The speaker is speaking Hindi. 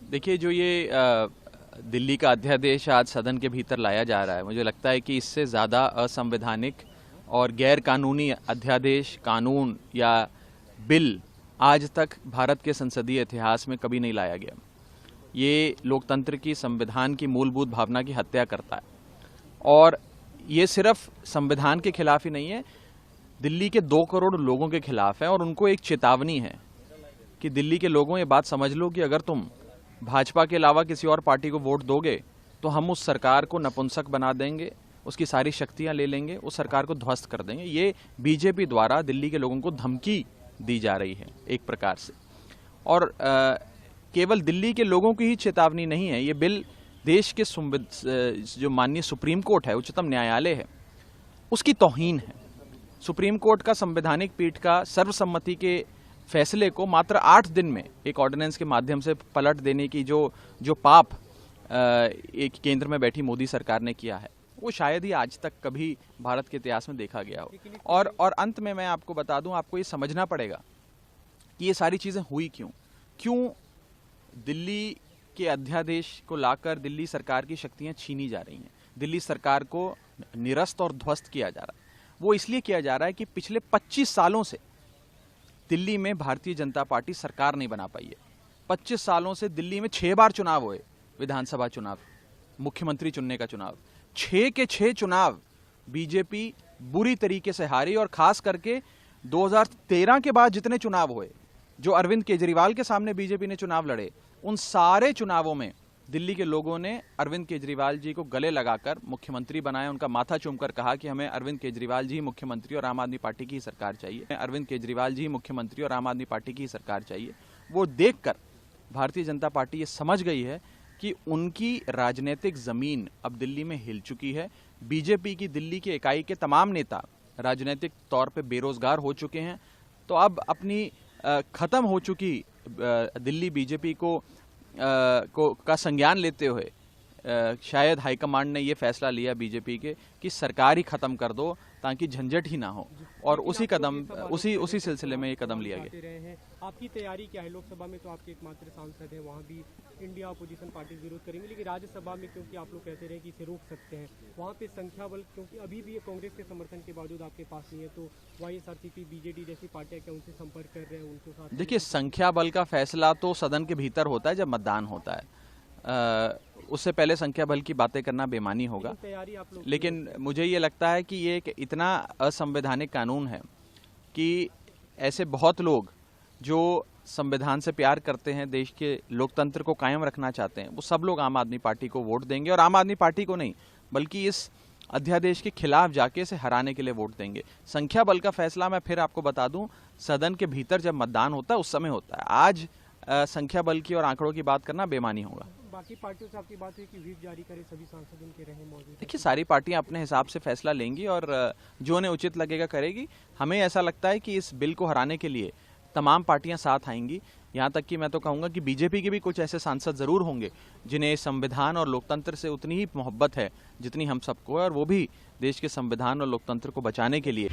देखिए, जो ये दिल्ली का अध्यादेश आज सदन के भीतर लाया जा रहा है, मुझे लगता है कि इससे ज़्यादा असंवैधानिक और गैर कानूनी अध्यादेश, कानून या बिल आज तक भारत के संसदीय इतिहास में कभी नहीं लाया गया। ये लोकतंत्र की, संविधान की मूलभूत भावना की हत्या करता है। और ये सिर्फ संविधान के खिलाफ ही नहीं है, दिल्ली के 2 करोड़ लोगों के खिलाफ है। और उनको एक चेतावनी है कि दिल्ली के लोगों, ये बात समझ लो कि अगर तुम भाजपा के अलावा किसी और पार्टी को वोट दोगे तो हम उस सरकार को नपुंसक बना देंगे, उसकी सारी शक्तियां ले लेंगे, उस सरकार को ध्वस्त कर देंगे। ये बीजेपी द्वारा दिल्ली के लोगों को धमकी दी जा रही है एक प्रकार से। और केवल दिल्ली के लोगों की ही चेतावनी नहीं है, ये बिल देश के जो माननीय सुप्रीम कोर्ट है, उच्चतम न्यायालय है, उसकी तौहीन है। सुप्रीम कोर्ट का संवैधानिक पीठ का सर्वसम्मति के फैसले को मात्र 8 दिन में एक ऑर्डिनेंस के माध्यम से पलट देने की जो पाप एक केंद्र में बैठी मोदी सरकार ने किया है, वो शायद ही आज तक कभी भारत के इतिहास में देखा गया हो। और अंत में मैं आपको बता दूं, आपको ये समझना पड़ेगा कि ये सारी चीजें हुई क्यों दिल्ली के अध्यादेश को लाकर दिल्ली सरकार की शक्तियां छीनी जा रही हैं, दिल्ली सरकार को निरस्त और ध्वस्त किया जा रहा है। वो इसलिए किया जा रहा है कि पिछले 25 सालों से दिल्ली में भारतीय जनता पार्टी सरकार नहीं बना पाई है। 25 सालों से दिल्ली में 6 बार चुनाव हुए, विधानसभा चुनाव, मुख्यमंत्री चुनने का चुनाव, 6 के 6 चुनाव बीजेपी बुरी तरीके से हारी। और खास करके 2013 के बाद जितने चुनाव हुए, जो अरविंद केजरीवाल के सामने बीजेपी ने चुनाव लड़े, उन सारे चुनावों में दिल्ली के लोगों ने अरविंद केजरीवाल जी को गले लगाकर मुख्यमंत्री बनाया, उनका माथा चूमकर कहा कि हमें अरविंद केजरीवाल जी मुख्यमंत्री और आम आदमी पार्टी की सरकार चाहिए, अरविंद केजरीवाल जी मुख्यमंत्री और आम आदमी पार्टी की सरकार चाहिए। वो देखकर भारतीय जनता पार्टी ये समझ गई है कि उनकी राजनीतिक जमीन अब दिल्ली में हिल चुकी है। बीजेपी की दिल्ली की इकाई के तमाम नेता राजनीतिक तौर पर बेरोजगार हो चुके हैं। तो अब अपनी खत्म हो चुकी दिल्ली बीजेपी का संज्ञान लेते हुए शायद हाईकमांड ने यह फैसला लिया बीजेपी के कि सरकार ही खत्म कर दो ताकि झंझट ही ना हो। और उसी सिलसिले में ये कदम लिया गया। आपकी तैयारी क्या है? लोकसभा में तो आपके एकमात्र सांसद हैं, वहाँ भी इंडिया अपोजिशन पार्टी विरोध करेंगे, लेकिन राज्यसभा में क्योंकि आप लोग कहते रहे कि इसे रोक सकते हैं, वहाँ पे संख्या बल क्योंकि अभी भी कांग्रेस के समर्थन के बावजूद आपके पास नहीं है, तो वाईएसआरसीपी, बीजेडी जैसी पार्टियां क्या उनसे संपर्क कर रहे हैं उनके साथ? देखिए, संख्या बल का फैसला तो सदन के भीतर होता है जब मतदान होता है। उससे पहले संख्या बल की बातें करना बेमानी होगा। लेकिन मुझे ये लगता है कि ये एक इतना असंवैधानिक कानून है कि ऐसे बहुत लोग जो संविधान से प्यार करते हैं, देश के लोकतंत्र को कायम रखना चाहते हैं, वो सब लोग आम आदमी पार्टी को वोट देंगे। और आम आदमी पार्टी को नहीं, बल्कि इस अध्यादेश के खिलाफ जाके इसे हराने के लिए वोट देंगे। संख्या बल का फैसला मैं फिर आपको बता दूं, सदन के भीतर जब मतदान होता है उस समय होता है। आज संख्या बल की और आंकड़ों की बात करना बेमानी होगा। बाकी पार्टियों से आपकी बात हुई कि व्हिप जारी करे, सभी सांसद उनके रहे मौजूद? देखिए, सारी पार्टियां अपने हिसाब से फैसला लेंगी और जो उन्हें उचित लगेगा करेगी। हमें ऐसा लगता है कि इस बिल को हराने के लिए तमाम पार्टियां साथ आएंगी। यहाँ तक कि मैं तो कहूँगा कि बीजेपी के भी कुछ ऐसे सांसद जरूर होंगे जिन्हें संविधान और लोकतंत्र से उतनी ही मोहब्बत है जितनी हम सबको है, और वो भी देश के संविधान और लोकतंत्र को बचाने के लिए